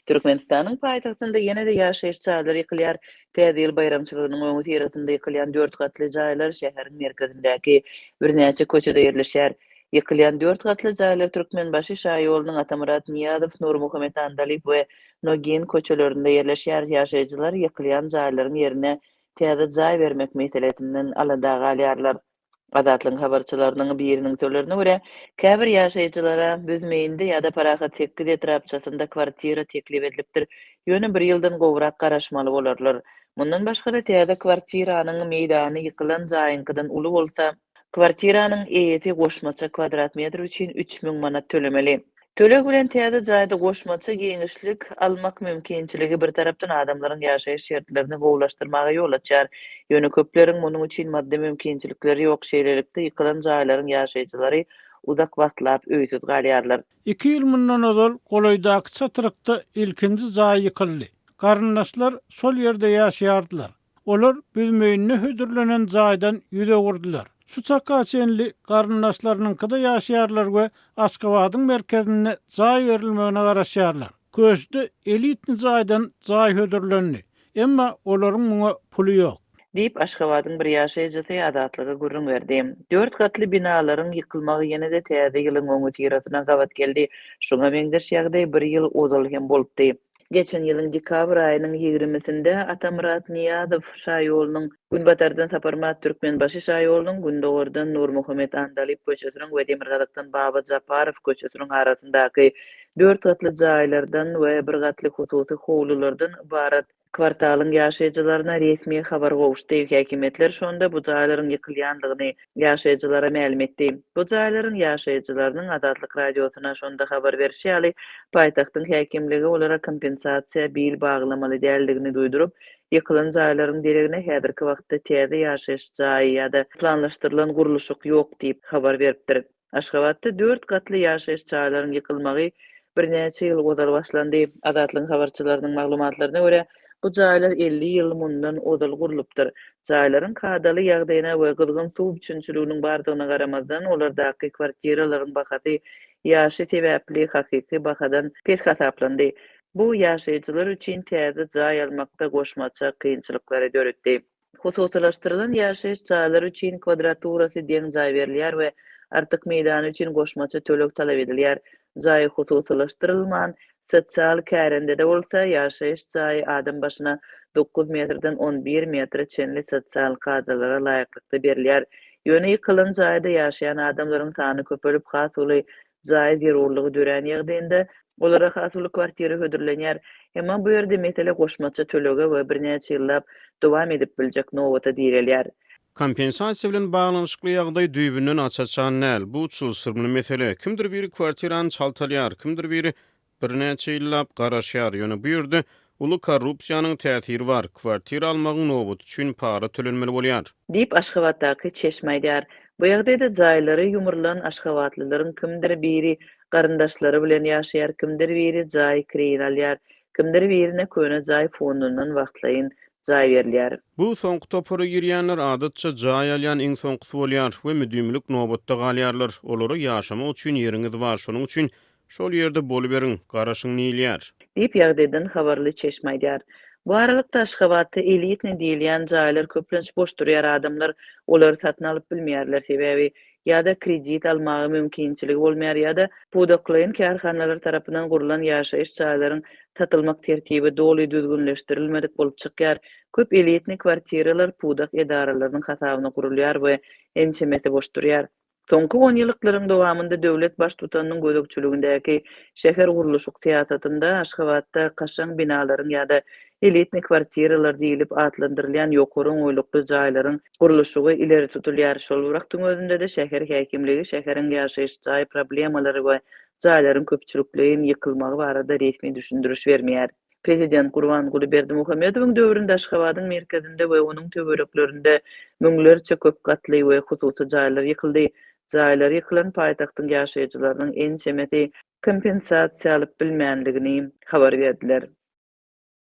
Türkmenistanyň paýtagtynda ýene-de ýaşaýyş çadary ýykylýar. Täze ýyl bayramçylygynyň öňü tirasynda ýykylýan 4 gatly jaýlar şäheriň merkezindäki birnäçe köçede ýerleşýär. Ýykylýan 4 gatly jaýlar Türkmenbaşy şaýyolunyň Atamurat Niýazow, Nurmuhamet Andaliýew we Nogin köçelerinde ýerleşýär. Ýaşaýjylar ýykylýan jaýlaryň ýerine täze jaý bermek meselesinden alada galýarlar. Adatlyň habarçylarynyň biriniň sözlerine görä, käbir ýaşaýjylara büzmeýinde ýa-da paraha tekkid etrapçasynda kwartira teklip edilipdir. Ýöne 1 ýyldan gowrak garaşmaly bolarlar. Mundan başga da täze kwartiranyň meýdany ýykylan jaýynkydan uly bolsa, kwartiranyň eýeti goşmaça kvadrat metr üçin 3000 manat tölemeli. Tölek bilen täze jaýda goşmaça geňişlik almak mümkinçiligi bir tarapdan adamlaryň ýaşaýyş şertlerini gowlaşdyrmaga ýol açar. Ýöne köpleriň munyň üçin maddi mümkinçilikleri ýok şeýlelikde ýykylan jaýlaryň ýaşaýjylary uzak wagtlap öýtüp galýarlar. 2 ýyl mundan ozal Goloýdaky çatyrykda ilkinji jaý ýykyldy. Garyndaşlar şol ýerde ýaşaýardylar. Olar bilmeýinne hödürlenen jaýdan ýüze gurdular. Şu çaka çenli garyndaşlarynyňkyda ýaşaýarlar we Aşgabatyň merkezine jaý berilmegine garaşýarlar. Köşde elitni jaýdan jaý hödürlendi. Emma olaryň muňa puly ýok. Diýip Aşgabatyň bir ýaşaýjysy adatlyga gurrun berdi. 4 gatly binalaryň ýykylmagy ýene-de täze ýylyň öňü tirasyna gawat geldi. Şoňa beňderş ýagdaý 1 ýyl ozal hem bolupdy. Geçen ýylyň dekabr aýynyň 20-sinde Atamurat Niýazow şaýyolunyň Günbatardan Saparmat Türkmenbaşy şaýyolunyň Gündogordan Nurmuhamet Andaliýew köçesiniň we Demirgazakdan Baba Japarow köçesiniň arasyndaky 4 gatly jaýlardan we 1 gatly hususy howlulardan ibarat kwartalyň ýaşaýjylaryna resmi habar gowuşdy. Häkimetler şonda bu jaýlaryň ýykylýandygyny ýaşaýjylara ma'lum etdi. Bu jaýlaryň ýaşaýjylarynyň Adatlyk radiosuna şonda habar berýärli. Paýtagtyň häkimligi olara kompensasiýa bil baglamaly däldigini duýdurup, ýykylan jaýlaryň deregine häzirki wagtda täze ýaşaýyş jaýy ýa-da planlaşdyrylan guruluşyk ýok diýip habar beripdir. Aşgabatda 4 gatly ýaşaýyş jaýlaryň ýykylmagy birnäçe ýyl ozal başlandy. Adatlyň habarçylarynyň maglumatlaryna görä, bu jaýlar 50 ýyl mundan ozal gurulupdyr. Jaýlaryň kadaly ýagdaýyna we gylgyn suw üçinçiliginiň bardygyna garamazdan olardaky kwartiralaryň bahasy ýaşy sebäpli hakyky bahadan pes hasaplandy. Bu ýaşaýjylar üçin täze jaý almakda goşmaça kynçylyklary döretdi. Hususlaşdyrylan ýaşaýyş jaýlary üçin kvadraturasy deň jaý berilýär we artyk meýdany üçin goşmaça tölek talap edilýär. Jaý hususlaşdyrylman sosial kärende de bolsa ýaşaýyş jaý adam başyna 9 metrden 11 metr çenli sosial kadalara laýyklykda berilýär. Ýöne ýykylan jaýda ýaşaýan adamlaryň sany köpelip hasuly jaý zerurlygy dören ýagdaýynda olara hasuly kwartira hödürlenýär. Emma bu ýerde mesele goşmaça tölege we birnäçe ýyllap dowam edip biljek nowata diýilýär. Kompensasiýa bilen baglanşykly ýagdaý düýbünden açaçan näl? Bu sırmly mesele. Kimdir biri kwartirany çaltalýar, kimdir biri birnäçe ýyllap garaşýar. Ýöne bu ýerde uly korrupsiýanyň täsiri bar. Kwartira almagyň nobat üçin para tölenmeli bolýar. Diýip Aşgabatdaky çeşmeýdär. Bu ýagdaýda jaýlary ýumurlan Aşgabatlylaryň kimdir biri garyndaşlary bilen ýaşaýar, kimdir biri jaý kirin alýar, kimdir birine köne jaý fondundan wagtlaýyn jaý berilýär. Bu soňky topara girýänler adatça jaý alýan iň soňky bolýar we müdümlik nobatda galýarlar. Olary ýaşamak üçin ýeriňiz bar, şonuň üçin şol ýerde bolup beriň, garaşyň näýilýär? Diýip ýagdaýdan habarly çeşmeýdär. Bu aralykda Aşgabatda elitni diýilýän jaýlar köplenç boş durýar adamlar olary satyn alyp bilmeýärler sebäbi ýa-da kredit almagy mümkinçiligi bolmaýar ýa-da pudaklaýan kärhanalar tarapyndan gurulan ýaşaýyş jaýlaryň satylmak tertibi doly düzgünleşdirilmedik bolup çykýar. Köp elitni kwartiralar pudak edaralarynyň hasabyna gurulýar we ençemeti boş durýar. Soňky 10 ýyllyklaryň dowamında döwlet baş tutanyň gözegçiligindäki şäher guruluşyk siýasatynda Aşgabatda kaşaň binalaryň ýa-da elitni kwartiralar diýilip adlandyrylýan ýokary oýlukly jaýlaryň guruluşy ileri tutulýar. Şol wagtyň özünde de şäher häkimligi şäheriň ýaşaýyş jaý problemalary we jaýlaryň köpçülikliginiň ýykylmagy barada resmi düşündürüş bermeýär. Prezident Gurbanguly Berdimuhamedowyň döwründe Aşgabatyň merkezinde we onuň töwereklerinde müňlerçe köp gatly we hususy jaýlar ýykyldy. Jaýlar ýykylan paýtagtyň ýaşaýjylarynyň ençemeti kompensasiýa alyp bilmänligini habar berdiler.